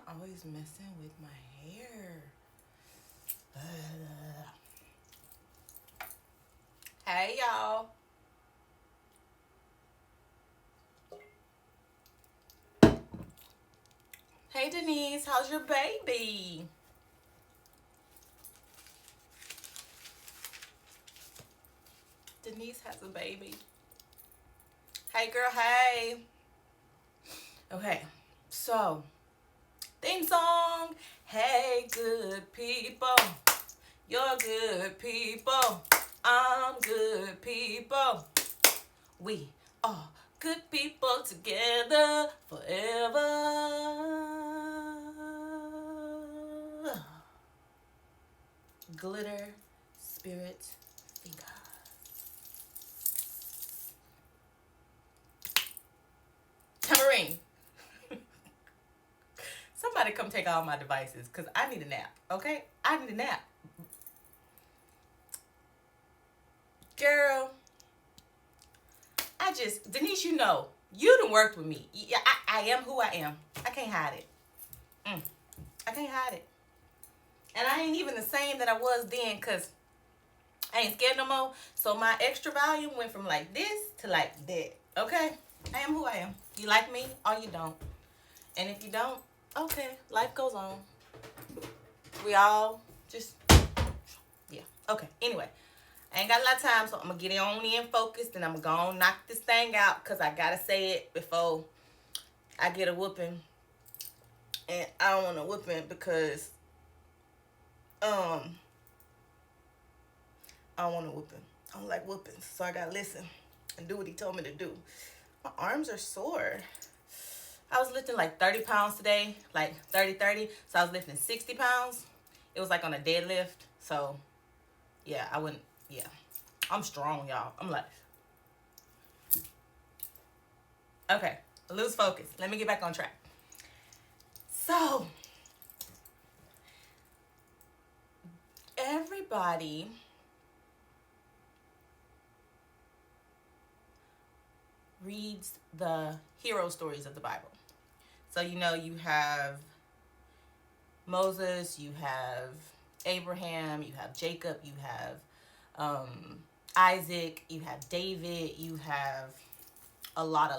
always messing with my hair? Hey, y'all. Hey, Denise. How's your baby? Denise has a baby. Hey, girl. Hey. Okay. So, theme song. Hey, good people. You're good people. I'm good people. We are good people together forever. Glitter, spirit, finger. Tambourine. Somebody come take all my devices because I need a nap, okay? I need a nap. Girl, Denise, you done worked with me. Yeah, I am who I am. I can't hide it. I can't hide it. And I ain't even the same that I was then because I ain't scared no more. So my extra volume went from like this to like that. Okay? I am who I am. You like me or you don't. And if you don't, okay, life goes on. We all just, yeah. Okay, anyway. I ain't got a lot of time, so I'm going to get on in focused and I'm going to go on knock this thing out because I got to say it before I get a whooping. And I don't want a whooping because, I don't want a whooping. I don't like whoopings, so I got to listen and do what he told me to do. My arms are sore. I was lifting like 30 pounds today, like 30. So I was lifting 60 pounds. It was like on a deadlift. So, yeah, yeah. I'm strong, y'all. I'm like, okay, lose focus. Let me get back on track. So, everybody reads the hero stories of the Bible. So, you have Moses, you have Abraham, you have Jacob, you have Isaac, you have David, you have a lot.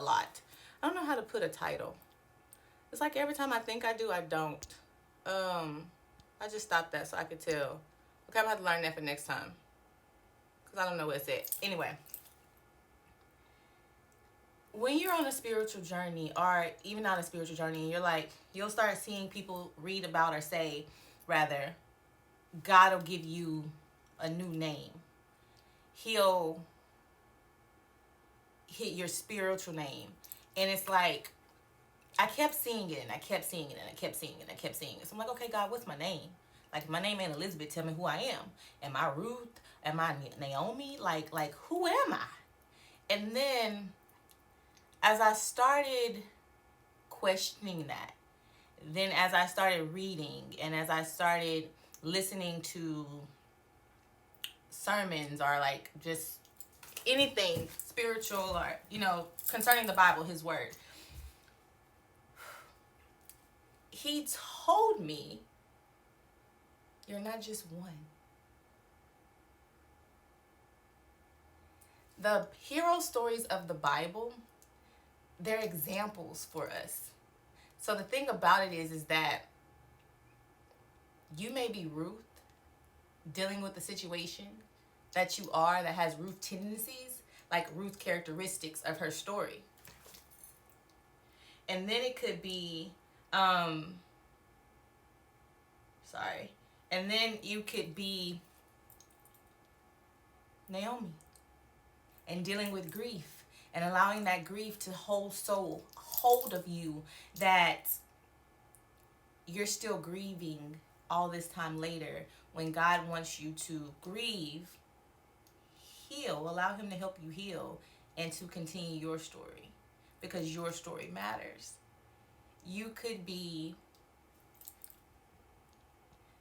I don't know how to put a title. It's like every time I think I do, I don't. I just stopped that so I could tell. Okay, I'm gonna have to learn that for next time. Because I don't know what it's at. Anyway. When you're on a spiritual journey, or even not a spiritual journey, you'll start seeing people read about or say, rather, God will give you a new name. He'll hit your spiritual name. And it's like, I kept seeing it, and I kept seeing it, and I kept seeing it, and I kept seeing it. So I'm like, okay, God, what's my name? Like, if my name ain't Elizabeth, tell me who I am. Am I Ruth? Am I Naomi? Like, who am I? And then, as I started questioning that, then as I started reading, and as I started listening to sermons, or like just anything spiritual, or concerning the Bible, his word, he told me, you're not just one. The hero stories of the Bible, they're examples for us. So the thing about it is that you may be Ruth, dealing with the situation that you are, that has Ruth tendencies, like Ruth characteristics of her story. And then it could be, and then you could be Naomi, and dealing with grief, and allowing that grief to hold of you, that you're still grieving all this time later, when God wants you to grieve, heal, allow him to help you heal, and to continue your story, because your story matters. You could be,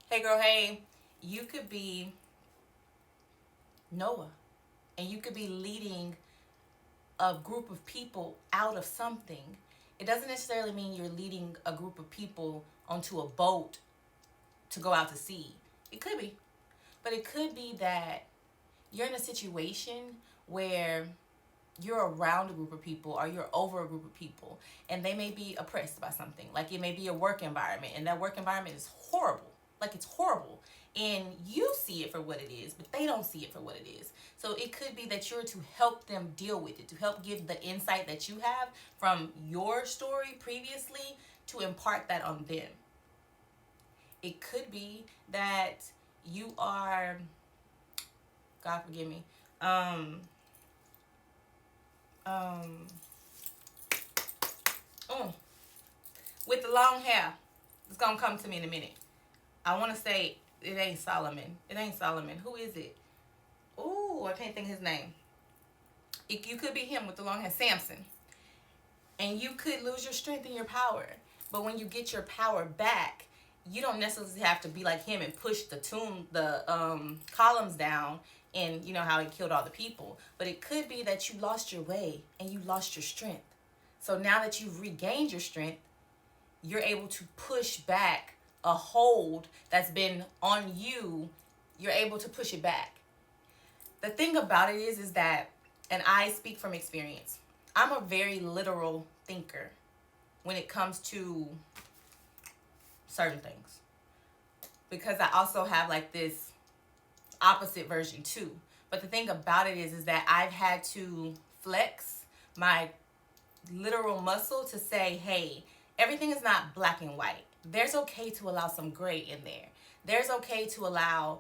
hey girl, hey, you could be Noah, and you could be leading a group of people out of something, It doesn't necessarily mean you're leading a group of people onto a boat to go out to sea. It could be. But it could be that you're in a situation where you're around a group of people or you're over a group of people and they may be oppressed by something. Like it may be a work environment and that work environment is horrible. Like it's horrible. And you see it for what it is, but they don't see it for what it is. So it could be that you're to help them deal with it, to help give the insight that you have from your story previously to impart that on them. It could be that you are, God forgive me, um, with the long hair. It's gonna come to me in a minute. I want to say it ain't Solomon. It ain't Solomon. Who is it? Ooh, I can't think his name. You could be him with the long hair, Samson. And you could lose your strength and your power. But when you get your power back, you don't necessarily have to be like him and push the columns down, and you know how he killed all the people. But it could be that you lost your way and you lost your strength. So now that you've regained your strength, you're able to push back a hold that's been on you. You're able to push it back. The thing about it is that, and I speak from experience, I'm a very literal thinker when it comes to certain things, because I also have like this opposite version too. But the thing about it is that I've had to flex my literal muscle to say, hey, everything is not black and white. There's okay to allow some gray in there. There's okay to allow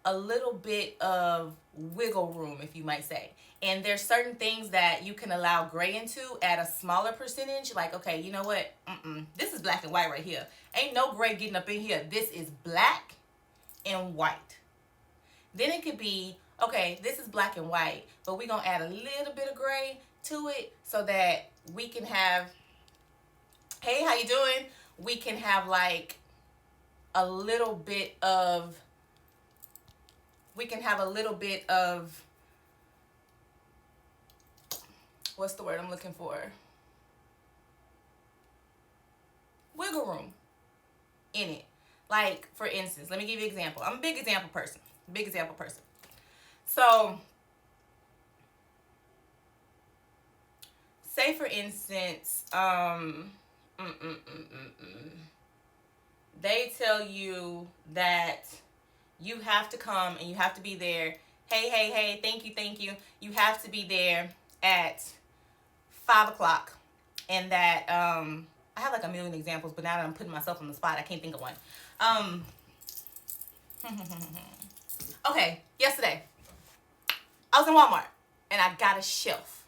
a little bit of wiggle room, if you might say. And there's certain things that you can allow gray into at a smaller percentage. Like, okay, you know what? This is black and white right here. Ain't no gray getting up in here. This is black and white. Then it could be, okay, this is black and white, but we're going to add a little bit of gray to it so that we can have, hey, how you doing? We can have like a little bit of, what's the word I'm looking for? Wiggle room in it. Like, for instance, let me give you an example. I'm a big example person. So, say for instance, they tell you that you have to come and you have to be there. Hey, thank you. You have to be there at 5 o'clock. And that, I have like a million examples, but now that I'm putting myself on the spot, I can't think of one. Okay, yesterday, I was in Walmart and I got a shelf.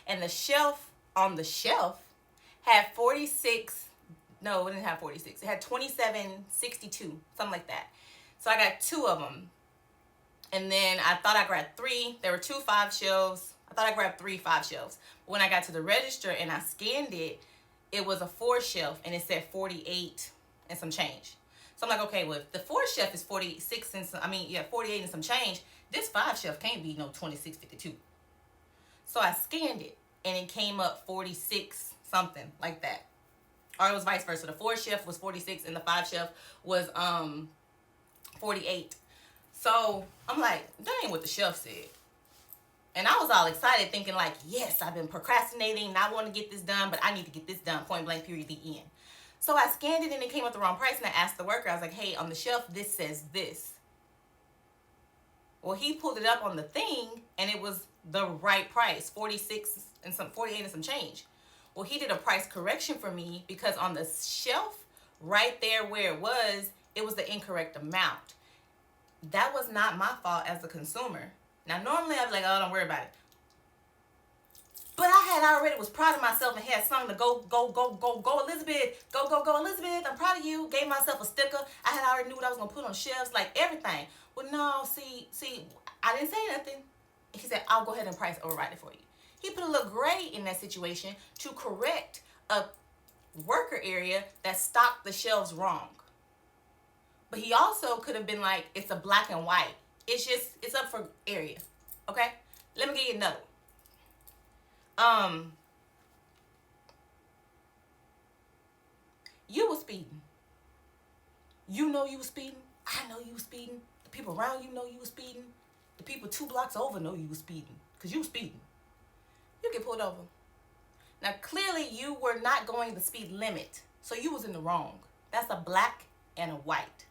And the shelf on the shelf had 46, no, it didn't have 46. It had 2762, something like that. So I got 2 of them. And then I thought I grabbed 3. There were 2 5 shelves. I thought I grabbed 3 5 shelves. But when I got to the register and I scanned it, it was a 4 shelf and it said 48 and some change. So I'm like, okay, well, if the 4 shelf is 46 and 48 and some change, this 5 shelf can't be no 2652. So I scanned it and it came up 46 something like that. Or it was vice versa. The 4 shelf was 46 and the 5 shelf was 48. So I'm like, that ain't what the shelf said. And I was all excited thinking like, yes, I've been procrastinating, not wanting to get this done, but I need to get this done, point blank, period, the end. So I scanned it and it came up the wrong price and I asked the worker, I was like, hey, on the shelf, this says this. Well, he pulled it up on the thing and it was the right price, 48 and some change. Well, he did a price correction for me because on the shelf right there where it was the incorrect amount. That was not my fault as a consumer. Now, normally I'd be like, oh, don't worry about it. But I had already was proud of myself and had something to go, Elizabeth. Go, Elizabeth. I'm proud of you. Gave myself a sticker. I had already knew what I was going to put on shelves, like everything. Well, no, see, I didn't say nothing. He said, I'll go ahead and price override it for you. He put a little gray in that situation to correct a worker area that stocked the shelves wrong. But he also could have been like, it's a black and white. It's up for area. Okay? Let me give you another. You were speeding. You know you were speeding. I know you were speeding. The people around you know you were speeding. The people 2 blocks over know you were speeding. Because you were speeding. You get pulled over. Now, clearly, you were not going the speed limit. So you was in the wrong. That's a black and a white.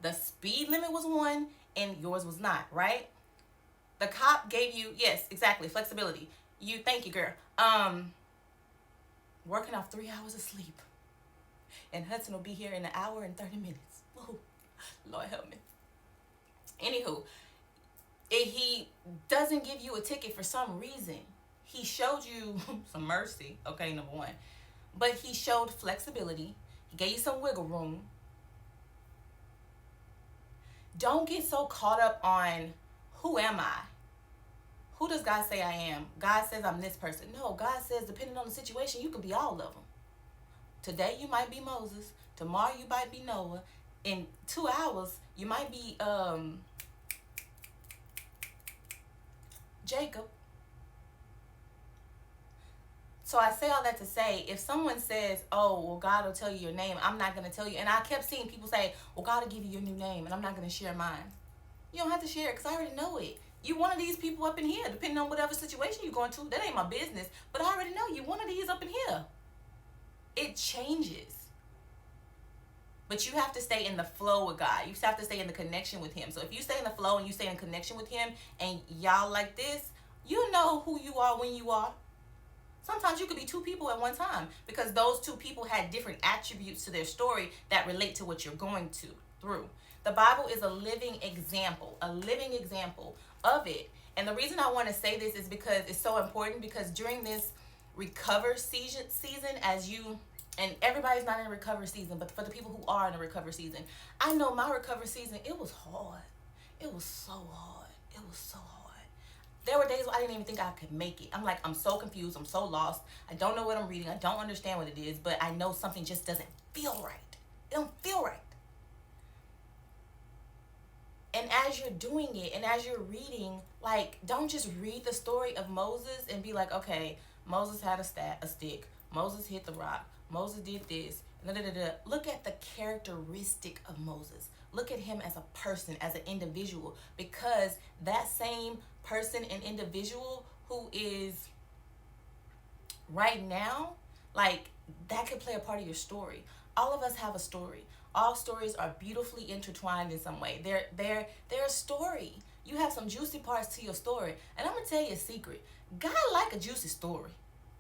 The speed limit was 1 and yours was not, right? The cop gave you, yes, exactly, flexibility. Thank you, girl. Working off 3 hours of sleep. And Hudson will be here in 1 hour and 30 minutes. Woo. Lord help me. Anywho, he doesn't give you a ticket for some reason. He showed you some mercy, okay, number 1. But he showed flexibility. He gave you some wiggle room. Don't get so caught up on, who am I? Who does God say I am? God says I'm this person. No, God says depending on the situation, you could be all of them. Today you might be Moses. Tomorrow you might be Noah. In 2 hours, you might be Jacob. So I say all that to say, if someone says, oh, well, God will tell you your name, I'm not going to tell you. And I kept seeing people say, well, God will give you your new name, and I'm not going to share mine. You don't have to share it because I already know it. You one of these people up in here, depending on whatever situation you're going to. That ain't my business. But I already know you one of these up in here. It changes. But you have to stay in the flow with God. You have to stay in the connection with him. So if you stay in the flow and you stay in connection with him and y'all like this, you know who you are when you are. Sometimes you could be 2 people at one time because those 2 people had different attributes to their story that relate to what you're going through. The Bible is a living example of it. And the reason I want to say this is because it's so important, because during this recover season as you, and everybody's not in a recovery season, but for the people who are in a recovery season, I know my recovery season, it was hard. It was so hard. It was so hard. There were days where I didn't even think I could make it. I'm like, I'm so confused. I'm so lost. I don't know what I'm reading. I don't understand what it is, but I know something just doesn't feel right. It don't feel right. And as you're doing it and as you're reading, like, don't just read the story of Moses and be like, okay, Moses had a stick. Moses hit the rock. Moses did this. Look at the characteristic of Moses. Look at him as a person, as an individual, because that same person and individual who is right now, like, that could play a part of your story. All of us have a story. All stories are beautifully intertwined in some way. They're a story. You have some juicy parts to your story. And I'm going to tell you a secret. God like a juicy story.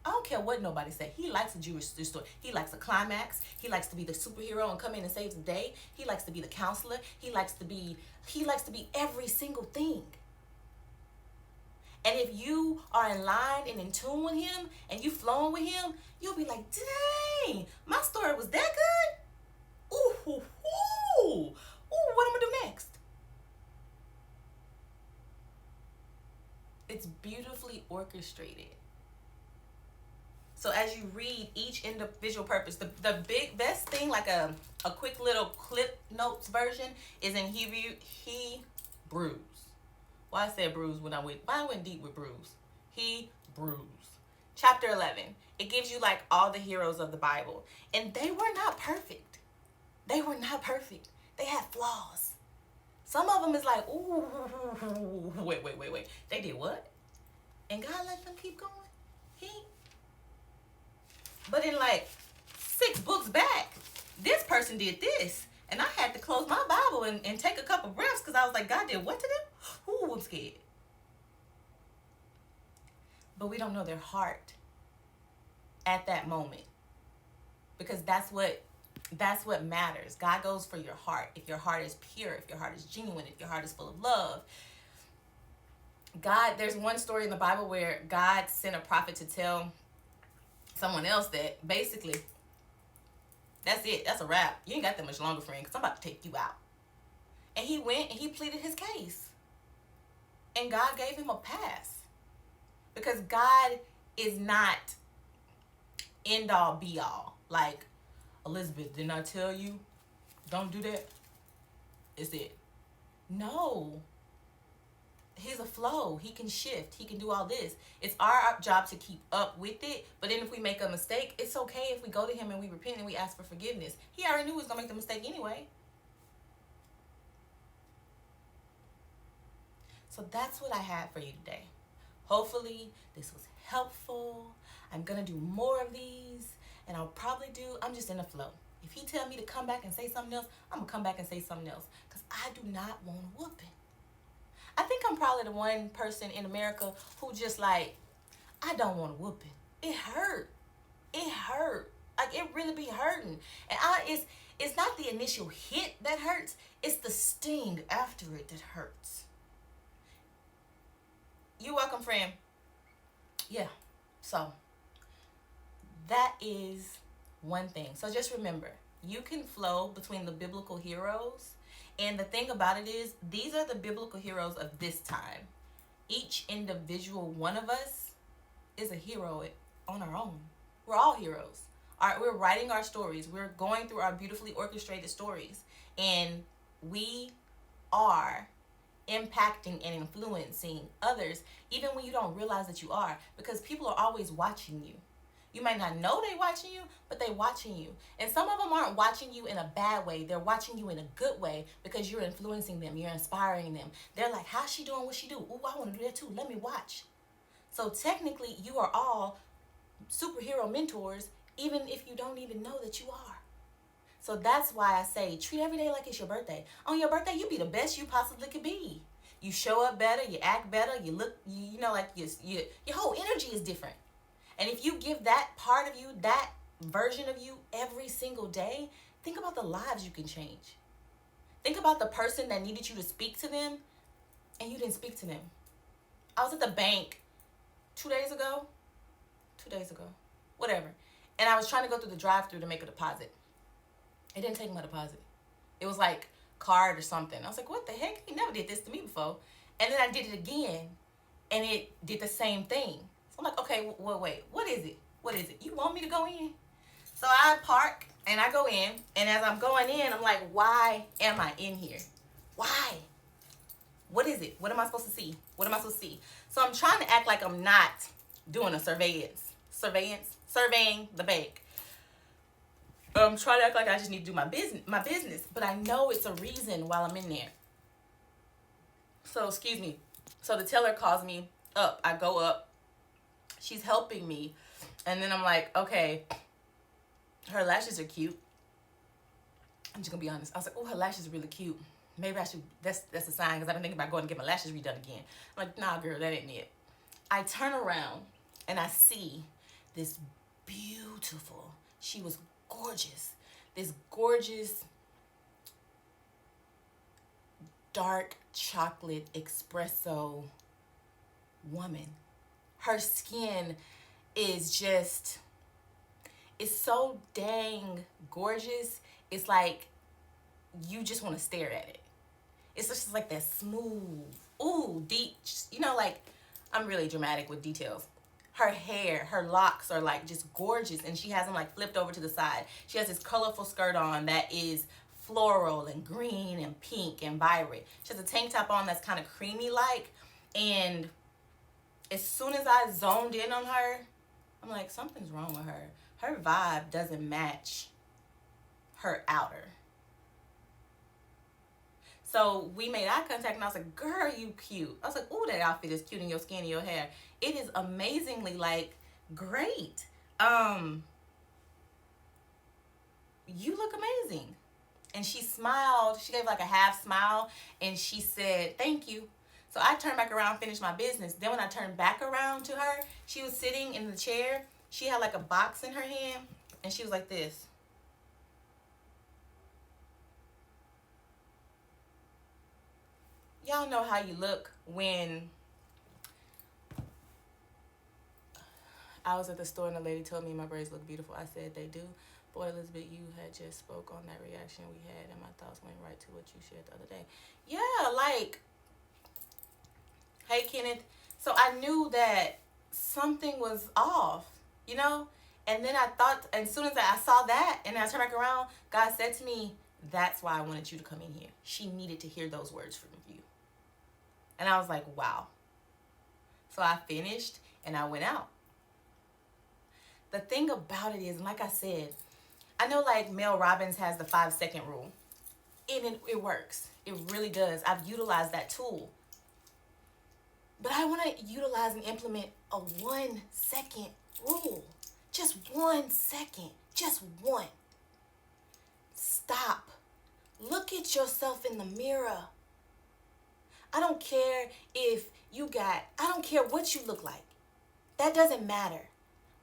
I don't care what nobody say. He likes a juicy story. He likes a climax. He likes to be the superhero and come in and save the day. He likes to be the counselor. He likes to be every single thing. And if you are in line and in tune with him and you flowing with him, you'll be like, dang, my story was that good? Ooh, what I'm gonna do next? It's beautifully orchestrated. So as you read each individual purpose, the best thing, like a quick little clip notes version, is in Hebrews. Why I said bruise why I went deep with bruise? Hebrews. Chapter 11. It gives you like all the heroes of the Bible. And they were not perfect. They were not perfect. They had flaws. Some of them is like, ooh, wait. They did what? And God let them keep going? But in like 6 books back, this person did this. And I had to close my Bible and take a couple breaths because I was like, God did what to them? Ooh, I'm scared. But we don't know their heart at that moment. Because that's what matters. God goes for your heart. If your heart is pure, if your heart is genuine, if your heart is full of love. There's one story in the Bible where God sent a prophet to tell someone else that basically, that's it. That's a wrap. You ain't got that much longer, friend, because I'm about to take you out. And he went and he pleaded his case. And God gave him a pass. Because God is not end all be all. Like, Elizabeth, didn't I tell you? Don't do that. It's it. No. he's a flow. He can shift. He can do all this. It's our job to keep up with it. But then if we make a mistake, it's okay if we go to him and we repent and we ask for forgiveness. He already knew he was going to make the mistake anyway. So that's what I had for you today. Hopefully this was helpful. I'm going to do more of these. And I'm just in the flow. If he tell me to come back and say something else, I'm going to come back and say something else. Because I do not want a whooping. I think I'm probably the one person in America who just like, I don't want a whooping. It hurt. It hurt. Like, it really be hurting. And it's not the initial hit that hurts. It's the sting after it that hurts. You're welcome, friend. Yeah. So, that is one thing. So just remember, you can flow between the biblical heroes. And the thing about it is, these are the biblical heroes of this time. Each individual one of us is a hero on our own. We're all heroes. We're writing our stories. We're going through our beautifully orchestrated stories. And we are impacting and influencing others, even when you don't realize that you are. Because people are always watching you. You might not know they watching you, but they watching you. And some of them aren't watching you in a bad way. They're watching you in a good way because you're influencing them. You're inspiring them. They're like, how's she doing what she do? Ooh, I want to do that too. Let me watch. So technically, you are all superhero mentors, even if you don't even know that you are. So that's why I say, treat every day like it's your birthday. On your birthday, you be the best you possibly could be. You show up better. You act better. You look, you know, like your whole energy is different. And if you give that part of you, that version of you every single day, think about the lives you can change. Think about the person that needed you to speak to them and you didn't speak to them. I was at the bank 2 days ago, whatever. And I was trying to go through the drive-thru to make a deposit. It didn't take my deposit. It was like card or something. I was like, what the heck? He never did this to me before. And then I did it again and it did the same thing. So I'm like, okay, wait, what is it? What is it? You want me to go in? So I park and I go in. And as I'm going in, I'm like, why am I in here? Why? What is it? What am I supposed to see? What am I supposed to see? So I'm trying to act like I'm not doing a surveying the bank. I'm trying to act like I just need to do my business. But I know it's a reason while I'm in there. So, excuse me. So the teller calls me up. I go up. She's helping me. And then I'm like, okay, her lashes are cute. I'm just going to be honest. I was like, oh, her lashes are really cute. Maybe I should, that's a sign, because I've been thinking about going to get my lashes redone again. I'm like, nah, girl, that ain't it. I turn around and I see this beautiful, she was gorgeous, this gorgeous dark chocolate espresso woman. Her skin is just, it's so dang gorgeous. It's like you just want to stare at it. It's just like that smooth, ooh, deep, you know, like, I'm really dramatic with details. Her hair, her locks are like just gorgeous, and she has them like flipped over to the side. She has this colorful skirt on that is floral and green and pink and vibrant. She has a tank top on that's kind of creamy like, and as soon as I zoned in on her, I'm like, something's wrong with her. Her vibe doesn't match her outer. So we made eye contact and I was like, girl, you cute. I was like, ooh, that outfit is cute, and your skin and your hair. It is amazingly like great. You look amazing. And she smiled. She gave like a half smile and she said, thank you. So I turned back around, finished my business. Then when I turned back around to her, she was sitting in the chair. She had like a box in her hand and she was like this. Y'all know how you look when I was at the store and the lady told me my braids look beautiful. I said they do. Boy, Elizabeth, you had just spoke on that reaction we had, and my thoughts went right to what you shared the other day. Yeah, like, hey, Kenneth. So I knew that something was off, you know? And then I thought, as soon as I saw that, and I turned back around, God said to me, that's why I wanted you to come in here. She needed to hear those words from you. And I was like, wow. So I finished and I went out. The thing about it is, like I said, I know like Mel Robbins has the 5-second rule. And it works. It really does. I've utilized that tool. But I want to utilize and implement a 1-second rule. Just 1 second. Just one. Stop. Look at yourself in the mirror. I don't care I don't care what you look like. That doesn't matter.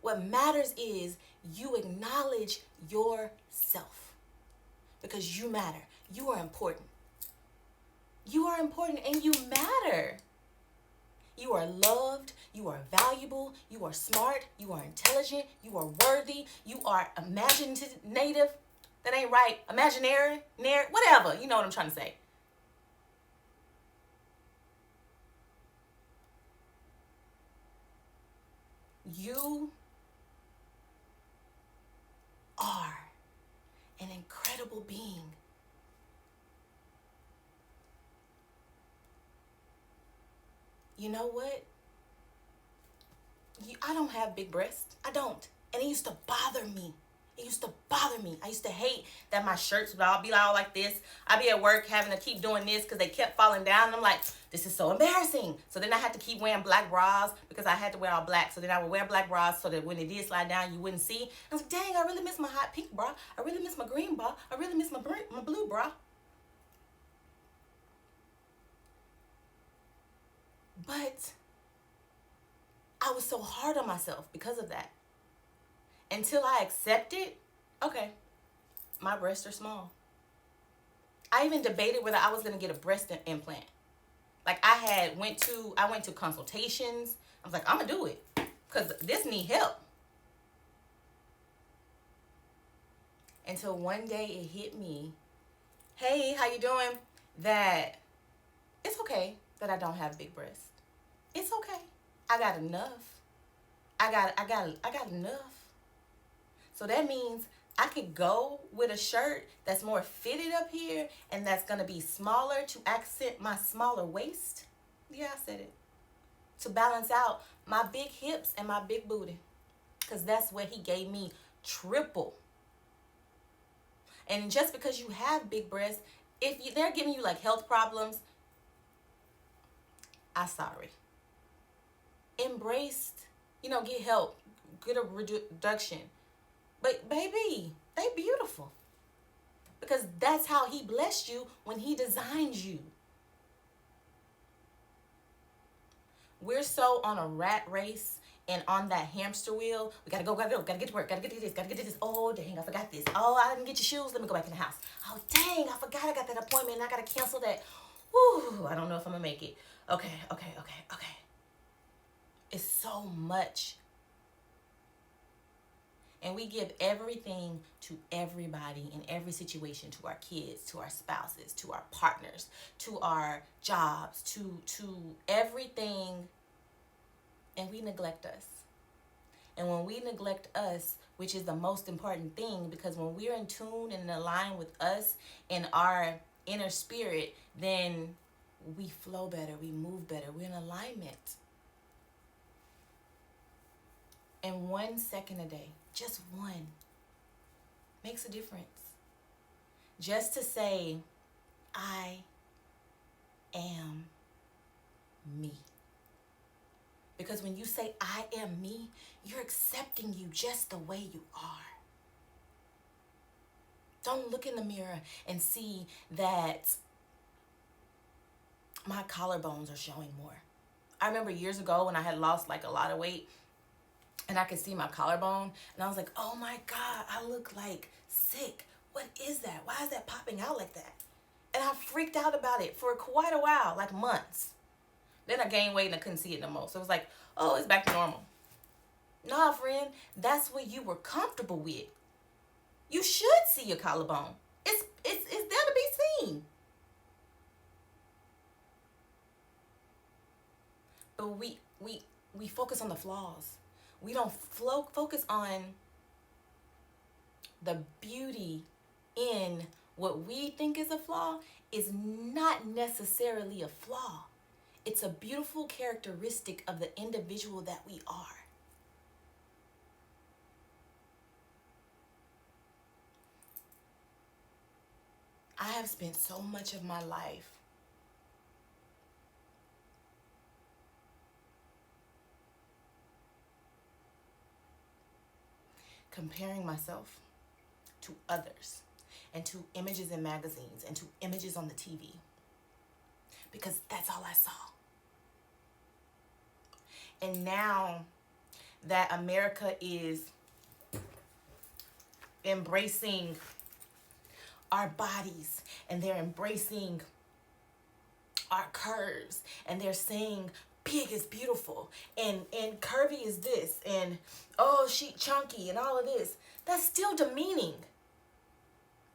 What matters is you acknowledge yourself. Because you matter. You are important. You are important and you matter. You are loved. You are valuable. You are smart. You are intelligent. You are worthy. You are imaginative. That ain't right. Imaginary. Whatever. You know what I'm trying to say. You are an incredible being. You know what? I don't have big breasts. I don't. And it used to bother me. It used to bother me. I used to hate that my shirts would all be all like this. I'd be at work having to keep doing this because they kept falling down. And I'm like, this is so embarrassing. So then I had to keep wearing black bras because I had to wear all black. So then I would wear black bras so that when it did slide down, you wouldn't see. I was like, dang, I really miss my hot pink bra. I really miss my green bra. I really miss my blue bra. But I was so hard on myself because of that. Until I accepted, okay, my breasts are small. I even debated whether I was going to get a breast implant. Like I went to consultations. I was like, I'm going to do it because this need help. Until one day it hit me, hey, how you doing? That it's okay that I don't have big breasts. It's okay. I got enough. I got enough. So that means I could go with a shirt that's more fitted up here and that's going to be smaller to accent my smaller waist. Yeah, I said it. To balance out my big hips and my big booty. Because that's what he gave me triple. And just because you have big breasts, if they're giving you like health problems, I'm sorry. Embrace, get help, get a reduction. But baby, they beautiful. Because that's how he blessed you when he designed you. We're so on a rat race and on that hamster wheel. We gotta go, gotta get to work, gotta get to this, gotta get to this. Oh, dang, I forgot this. Oh, I didn't get your shoes. Let me go back in the house. Oh, dang, I forgot I got that appointment and I gotta cancel that. Whew, I don't know if I'm gonna make it. Okay. It's so much. And we give everything to everybody in every situation, to our kids, to our spouses, to our partners, to our jobs, to everything. And we neglect us. And when we neglect us, which is the most important thing, because when we're in tune and in line with us and our inner spirit, then we flow better, we move better, we're in alignment. And 1 second a day, just one, makes a difference. Just to say, I am me. Because when you say, I am me, you're accepting you just the way you are. Don't look in the mirror and see that my collarbones are showing more. I remember years ago when I had lost like a lot of weight, and I could see my collarbone, and I was like, oh my God, I look like sick. What is that? Why is that popping out like that? And I freaked out about it for quite a while, like months. Then I gained weight and I couldn't see it no more. So it was like, oh, it's back to normal. Nah, friend, that's what you were comfortable with. You should see your collarbone. It's there to be seen. But we focus on the flaws. We don't focus on the beauty in what we think is a flaw is not necessarily a flaw. It's a beautiful characteristic of the individual that we are. I have spent so much of my life comparing myself to others and to images in magazines and to images on the TV because that's all I saw. And now that America is embracing our bodies and they're embracing our curves and they're saying big is beautiful and curvy is this and oh she chunky and all of this, that's still demeaning.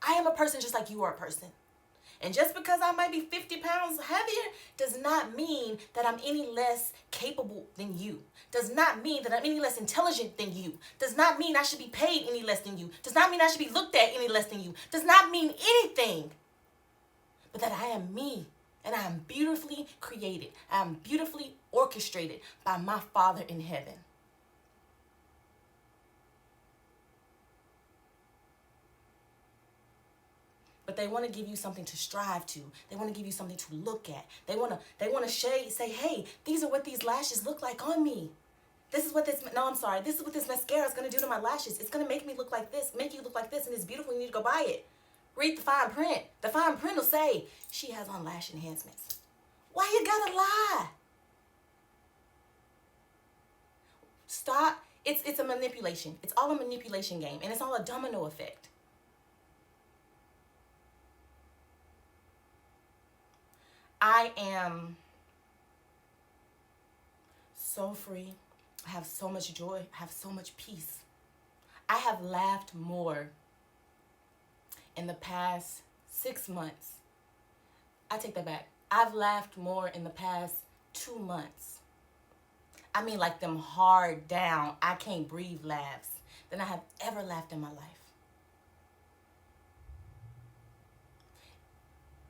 I am a person just like you are a person. And just because I might be 50 pounds heavier does not mean that I'm any less capable than you. Does not mean that I'm any less intelligent than you. Does not mean I should be paid any less than you. Does not mean I should be looked at any less than you. Does not mean anything. But that I am me. And I am beautifully created. I am beautifully orchestrated by my Father in heaven. But they want to give you something to strive to. They want to give you something to look at. They want to say, hey, these are what these lashes look like on me. This is what this is what this mascara is going to do to my lashes. It's going to make me look like this, make you look like this, and it's beautiful. You need to go buy it. Read the fine print. The fine print will say, she has on lash enhancements. Why you gotta lie? Stop. It's a manipulation. It's all a manipulation game, and it's all a domino effect. I am so free. I have so much joy. I have so much peace. I have laughed more in the past 6 months. I take that back. I've laughed more in the past 2 months. I mean like them hard down, I can't breathe laughs than I have ever laughed in my life.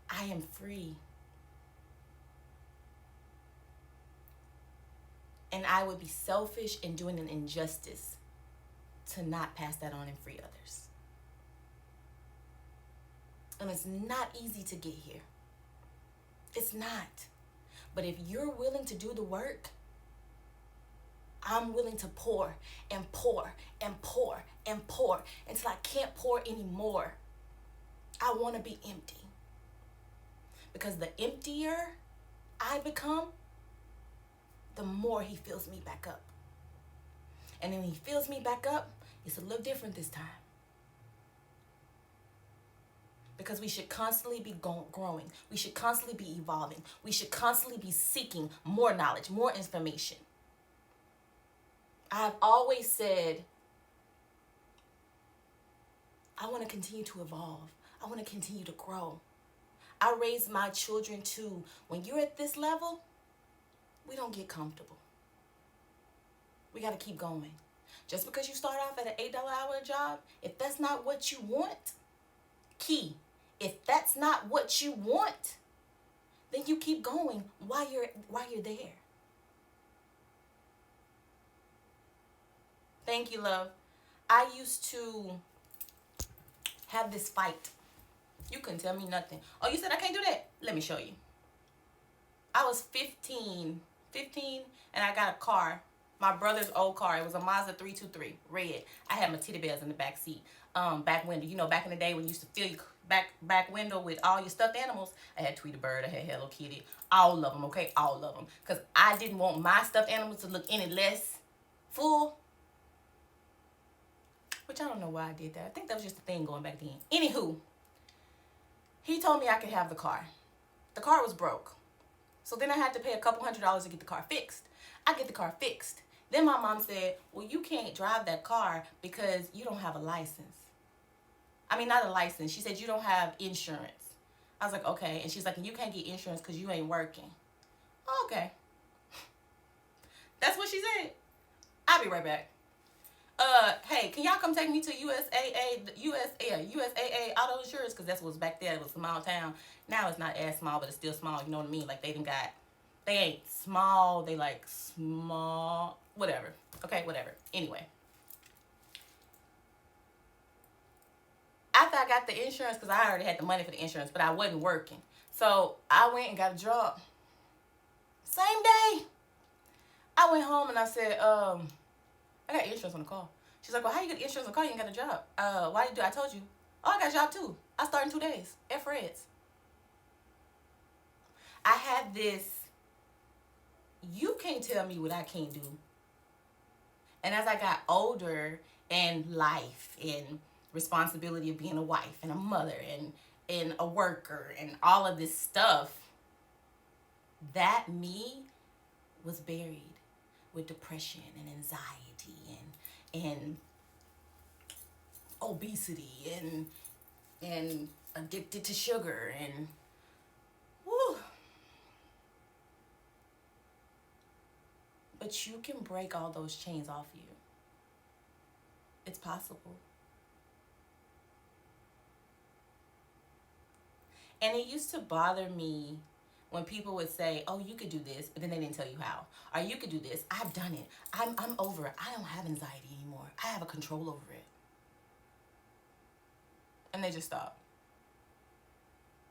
I am free. And I would be selfish in doing an injustice to not pass that on and free others. And it's not easy to get here. It's not. But if you're willing to do the work, I'm willing to pour and pour and pour and pour until I can't pour anymore. I want to be empty. Because the emptier I become, the more he fills me back up. And then when he fills me back up, it's a little different this time. Because we should constantly be growing. We should constantly be evolving. We should constantly be seeking more knowledge, more information. I've always said, I want to continue to evolve. I want to continue to grow. I raise my children to, when you're at this level, we don't get comfortable. We got to keep going. Just because you start off at an $8 hour job, if that's not what you want, if that's not what you want, then you keep going while you're there. Thank you, love. I used to have this fight. You couldn't tell me nothing. Oh, you said I can't do that? Let me show you. I was 15, and I got a car. My brother's old car. It was a Mazda 323, red. I had my teddy bears in the back seat, back window. You know, back in the day when you used to fill your back window with all your stuffed animals. I had Tweety Bird. I had Hello Kitty. All of them, okay? All of them. Because I didn't want my stuffed animals to look any less full. Which I don't know why I did that. I think that was just a thing going back then. Anywho, he told me I could have the car. The car was broke. So then I had to pay a couple $100s to get the car fixed. I get the car fixed. Then my mom said, well, you can't drive that car because you don't have a license. I mean, not a license. She said, you don't have insurance. I was like, okay. And she's like, and you can't get insurance because you ain't working. Okay. That's what she said. I'll be right back. Hey, can y'all come take me to USAA auto insurance? Because that's what's back there. It was a small town. Now it's not as small, but it's still small. You know what I mean? Like they done got They ain't small. They like small. Whatever. Okay, whatever. Anyway. After I got the insurance, because I already had the money for the insurance, but I wasn't working. So I went and got a job. Same day. I went home and I said, I got insurance on the car. She's like, well, how you get insurance on the car? You ain't got a job. Why you do? I told you. Oh, I got a job too. I start in 2 days at Fred's. I had this, you can't tell me what I can't do. And as I got older and life and responsibility of being a wife and a mother and a worker and all of this stuff, that me was buried with depression and anxiety and obesity and addicted to sugar and whew. But you can break all those chains off you. It's possible. And it used to bother me when people would say, oh, you could do this, but then they didn't tell you how. Or you could do this. I've done it. I'm over it. I don't have anxiety anymore. I have a control over it. And they just stop.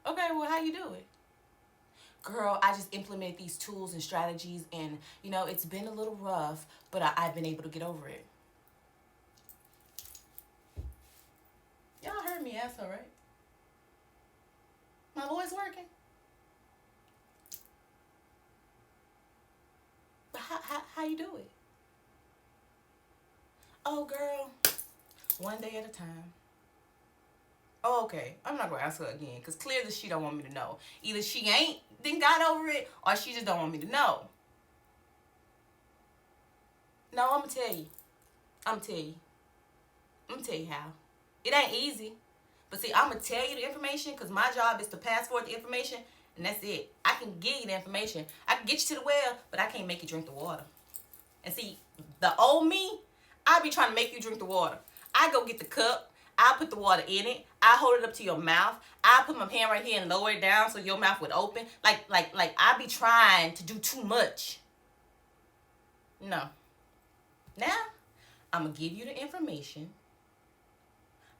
Okay, well, how you do it? Girl, I just implemented these tools and strategies and, it's been a little rough, but I've been able to get over it. Y'all heard me ask her, right? My voice working? But how you do it? Oh, girl, one day at a time. Oh, okay. I'm not going to ask her again because clearly she don't want me to know. Either she ain't then got over it or she just don't want me to know. No, I'm going to tell you. I'm going to tell you how. It ain't easy. But see, I'm going to tell you the information because my job is to pass forward the information and that's it. I can give you the information. I can get you to the well, but I can't make you drink the water. And see, the old me, I be trying to make you drink the water. I go get the cup. I put the water in it. I hold it up to your mouth. I put my hand right here and lower it down so your mouth would open. Like I be trying to do too much. No. Now, I'm going to give you the information.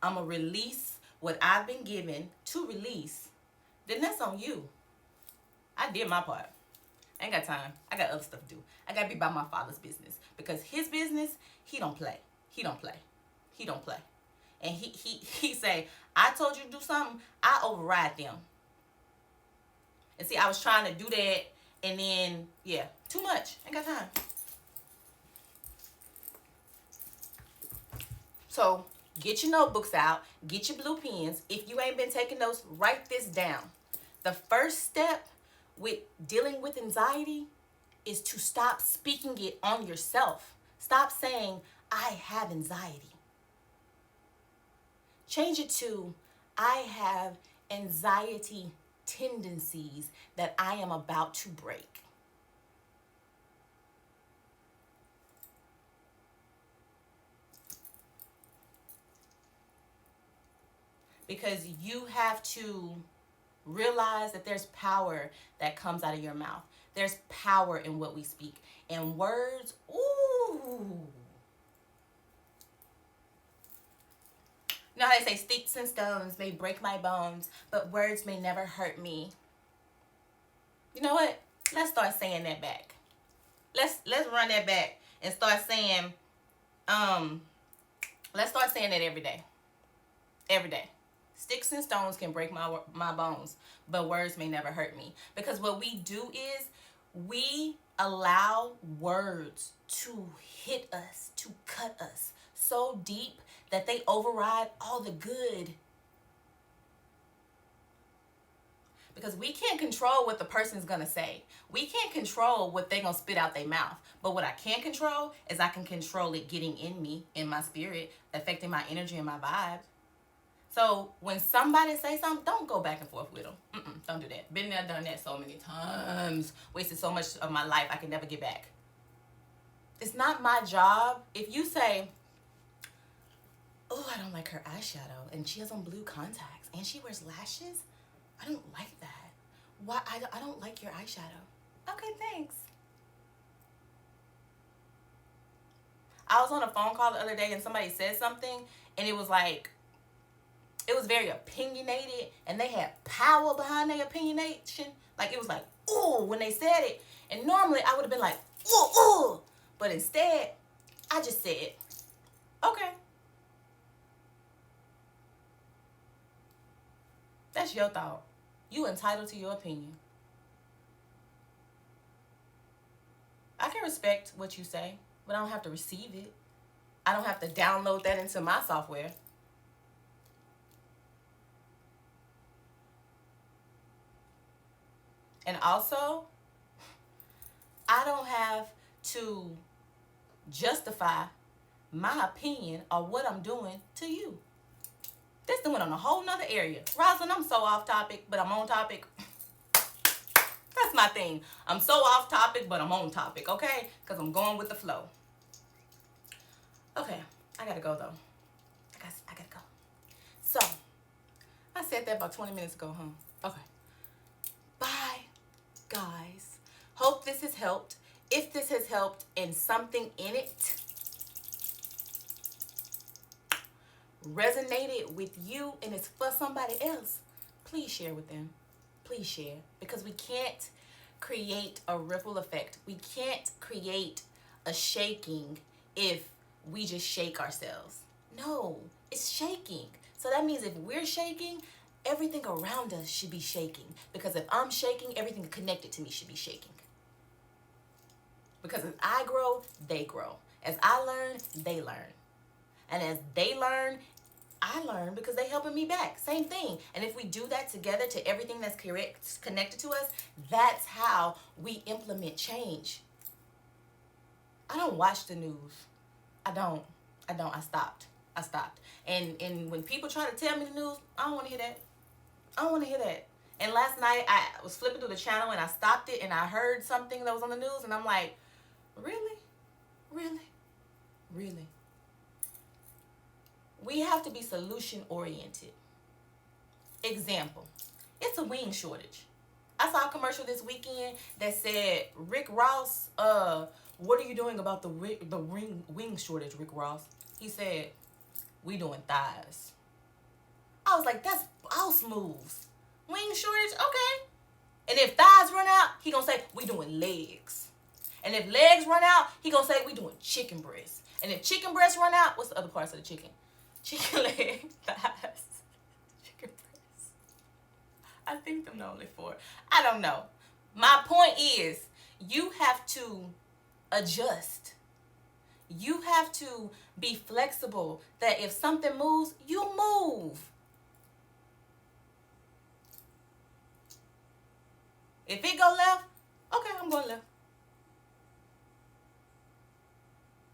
I'm going to release what I've been given to release. Then that's on you. I did my part. I ain't got time. I got other stuff to do. I got to be about my Father's business. Because his business, he don't play. He don't play. He don't play. And he say, I told you to do something, I override them. And see, I was trying to do that, and then, yeah, too much. Ain't got time. So, get your notebooks out. Get your blue pens. If you ain't been taking notes, write this down. The first step with dealing with anxiety is to stop speaking it on yourself. Stop saying, I have anxiety. Change it to, I have anxiety tendencies that I am about to break. Because you have to realize that there's power that comes out of your mouth. There's power in what we speak. And words, ooh. You know how they say sticks and stones may break my bones, but words may never hurt me. You know what? Let's start saying that back. Let's run that back and start saying, let's start saying that every day. Every day. Sticks and stones can break my bones, but words may never hurt me. Because what we do is we allow words to hit us, to cut us so deep that they override all the good. Because we can't control what the person's going to say. We can't control what they're going to spit out their mouth. But what I can control is I can control it getting in me, in my spirit, affecting my energy and my vibe. So when somebody say something, don't go back and forth with them. Don't do that. Been there, done that so many times. Wasted so much of my life I can never get back. It's not my job. If you say, oh, I don't like her eyeshadow, and she has on blue contacts, and she wears lashes, I don't like that. Why? I don't like your eyeshadow. Okay, thanks. I was on a phone call the other day and somebody said something and it was like, it was very opinionated and they had power behind their opinionation. Like it was like, ooh, when they said it. And normally I would have been like, ooh, ooh. But instead, I just said, okay, that's your thought. You entitled to your opinion. I can respect what you say, but I don't have to receive it. I don't have to download that into my software. And also, I don't have to justify my opinion or what I'm doing to you. This one on a whole nother area. Rosalind, I'm so off topic, but I'm on topic. That's my thing. I'm so off topic, but I'm on topic, okay? Because I'm going with the flow. Okay, I gotta go though. I gotta go. So, I said that about 20 minutes ago, huh? Okay. Bye, guys. Hope this has helped. If this has helped and something in it resonated with you and it's for somebody else, please share with them. Please share. Because we can't create a ripple effect. We can't create a shaking if we just shake ourselves. No, it's shaking. So that means if we're shaking, everything around us should be shaking. Because if I'm shaking, everything connected to me should be shaking. Because as I grow, they grow. As I learn, they learn. And as they learn, I learn because they helping me back. Same thing. And if we do that together to everything that's connected to us, that's how we implement change. I don't watch the news. I don't. I stopped. And when people try to tell me the news, I don't want to hear that. I don't want to hear that. And last night I was flipping through the channel and I stopped it and I heard something that was on the news and I'm like, really? Really? Really? We have to be solution oriented. Example, it's a wing shortage. I saw a commercial this weekend that said, Rick Ross, what are you doing about the wing shortage, Rick Ross? He said, we doing thighs. I was like, that's boss moves. Wing shortage, okay. And if thighs run out, he gonna say, we doing legs. And if legs run out, he gonna say, we doing chicken breasts. And if chicken breasts run out, what's the other parts of the chicken? Chicken leg, thighs, chicken breasts. I think them the only four. I don't know. My point is, you have to adjust. You have to be flexible that if something moves, you move. If it go left, okay, I'm going left.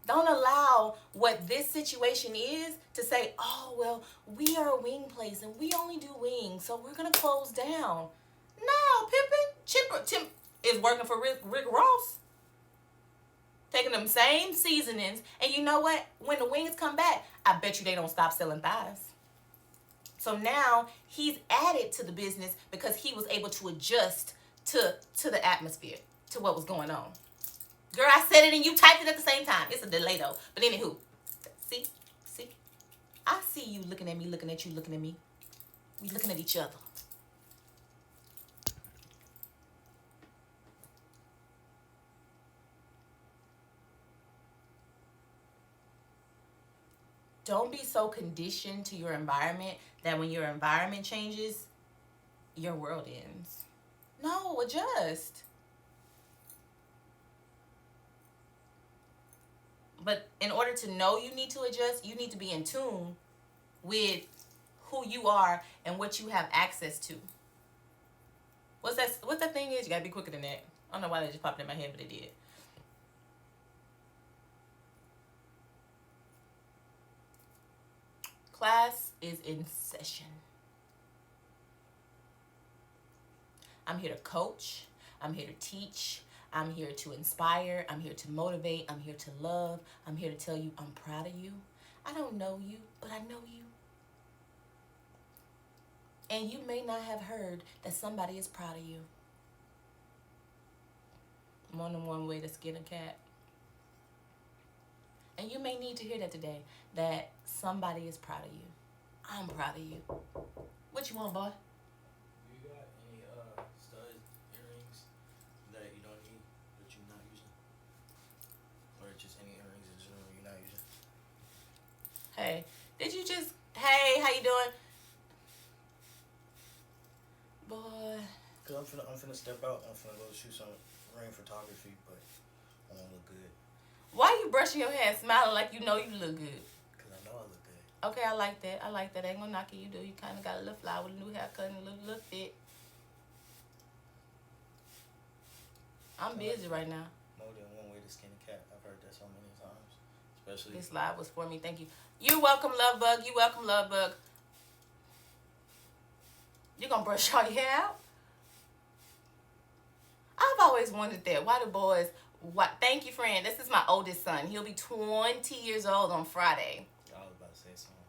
Don't allow what this situation is to say, oh, well, we are a wing place and we only do wings, so we're going to close down. No, Pippin, Tim is working for Rick Ross. Taking them same seasonings. And you know what? When the wings come back, I bet you they don't stop selling thighs. So now he's added to the business because he was able to adjust to the atmosphere, to what was going on. Girl, I said it and you typed it at the same time. It's a delay though. But anywho, see? I see you looking at me, looking at you, looking at me. We looking at each other. Don't be so conditioned to your environment that when your environment changes, your world ends. No, adjust. But in order to know you need to adjust, you need to be in tune with who you are and what you have access to. What's that thing is? You gotta be quicker than that. I don't know why that just popped in my head, but it did. Class is in session. I'm here to coach. I'm here to teach. I'm here to inspire. I'm here to motivate. I'm here to love. I'm here to tell you I'm proud of you. I don't know you, but I know you. And you may not have heard that somebody is proud of you. More than one way to skin a cat. And you may need to hear that today, that somebody is proud of you. I'm proud of you. What you want, boy? You got any stud earrings that you don't need that you're not using, or just any earrings in general you're not using? Hey, did you just? Hey, how you doing, boy? Cause I'm finna step out. I'm finna go shoot some ring photography, but I wanna look good. Why you brushing your hair, smiling like you know you look good? Cause I know I look good. Okay, I like that. I like that. Ain't gonna knock it. You do. You kind of got a little fly with a new haircut and a little fit. I'm busy right now. More than one way to skin a cat. I've heard that so many times. Especially This live was for me. Thank you. You're welcome, love bug. You welcome, love bug. You gonna brush all your hair out? I've always wondered that. Why do boys? What? Thank you, friend. This is my oldest son. He'll be 20 years old on Friday. I was about to say something.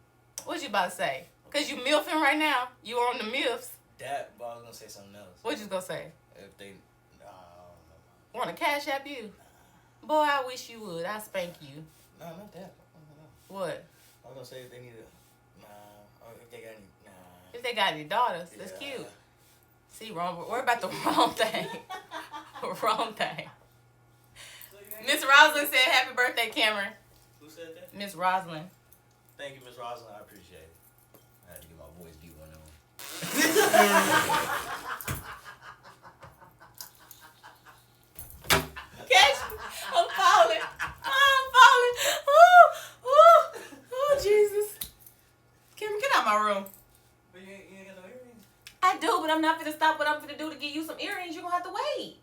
What you about to say? Cause you milfing right now. You on the milfs. That, but I was gonna say something else. What you gonna say? If they, I don't know. Want to cash app you? Boy, I wish you would. I spank you. No, not that. What? I was gonna say if they need a, or if they got any, If they got any daughters, that's cute. See, wrong. We're about the wrong thing. Wrong thing. Miss Roslyn said, "Happy birthday, Cameron." Who said that? Miss Roslyn. Thank you, Miss Roslyn. I appreciate it. I had to get my voice deep one on. Catch me. I'm falling. I'm falling. Oh, Jesus. Cameron, get out of my room. But you ain't got no earrings? I do, but I'm not going to stop what I'm going to do to get you some earrings. You're going to have to wait.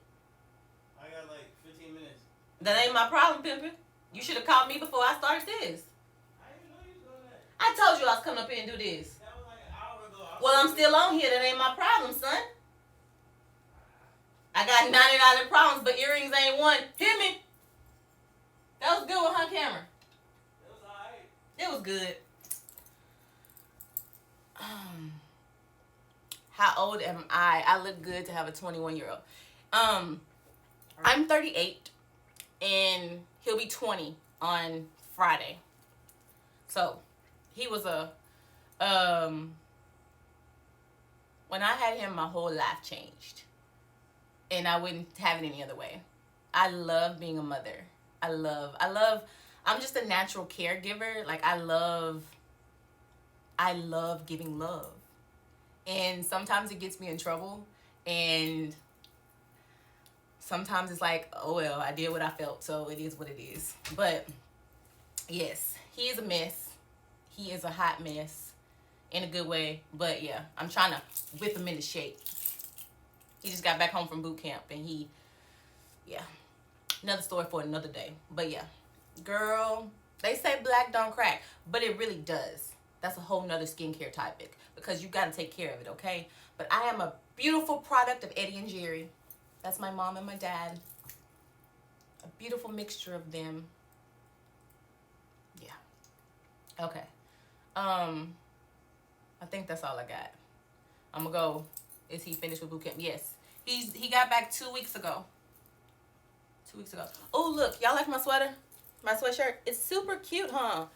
I got like 15 minutes. That ain't my problem, Pimpin'. You should have called me before I started this. I didn't know you was doing that. I told you I was coming up here and do this. That was like an hour ago. Well, I'm still on here. That ain't my problem, son. I got 99 problems, but earrings ain't one. Hear me? That was good one, huh, Cameron? It was alright. It was good. How old am I? I look good to have a 21-year-old. I'm 38, and he'll be 20 on Friday. So, he was when I had him, my whole life changed. And I wouldn't have it any other way. I love being a mother. I'm just a natural caregiver. Like, I love giving love. And sometimes it gets me in trouble. And sometimes it's like, oh, well, I did what I felt, so it is what it is. But, yes, he is a mess. He is a hot mess in a good way. But, yeah, I'm trying to whip him into shape. He just got back home from boot camp, and another story for another day. But, yeah, girl, they say black don't crack, but it really does. That's a whole nother skincare topic because you got to take care of it, okay? But I am a beautiful product of Eddie and Jerry. That's my mom and my dad. A beautiful mixture of them. Yeah. Okay. I think that's all I got. I'm going to go. Is he finished with boot camp? Yes. He got back 2 weeks ago. 2 weeks ago. Oh, look. Y'all like my sweater? My sweatshirt? It's super cute, huh?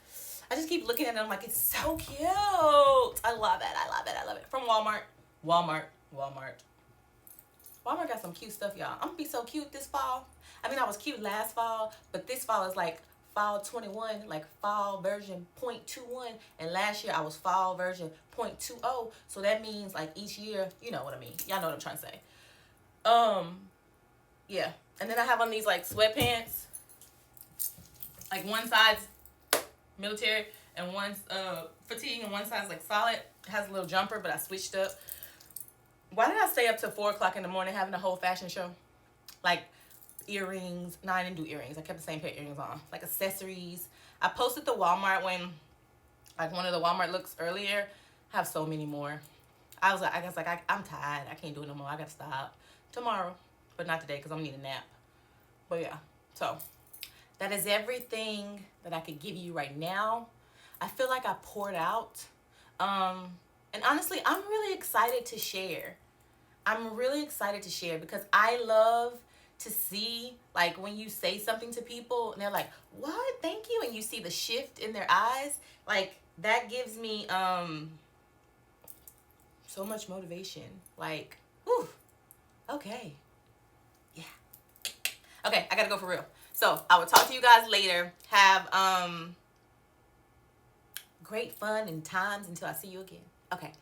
I just keep looking at it. I'm like, it's so cute. I love it. I love it. I love it. From Walmart. Walmart got some cute stuff, y'all. I'm going to be so cute this fall. I mean, I was cute last fall, but this fall is like fall 21, like fall version 0.21. And last year I was fall version 0.20. So that means like each year, you know what I mean. Y'all know what I'm trying to say. Yeah. And then I have on these like sweatpants. Like one side's military and one's fatigue and one side's like solid. It has a little jumper, but I switched up. Why did I stay up till 4 o'clock in the morning having a whole fashion show? Like earrings. No, I didn't do earrings. I kept the same pair of earrings on. Like accessories. I posted the Walmart like one of the Walmart looks earlier. I have so many more. I was like, I'm tired. I can't do it no more. I gotta stop. Tomorrow. But not today because I'm gonna need a nap. But yeah. So that is everything that I could give you right now. I feel like I poured out. And honestly, I'm really excited to share. I'm really excited to share because I love to see, like, when you say something to people and they're like, what? Thank you. And you see the shift in their eyes, like, that gives me so much motivation. Like, whew, okay. Yeah. Okay, I gotta go for real. So I will talk to you guys later. Have great fun and times until I see you again. Okay.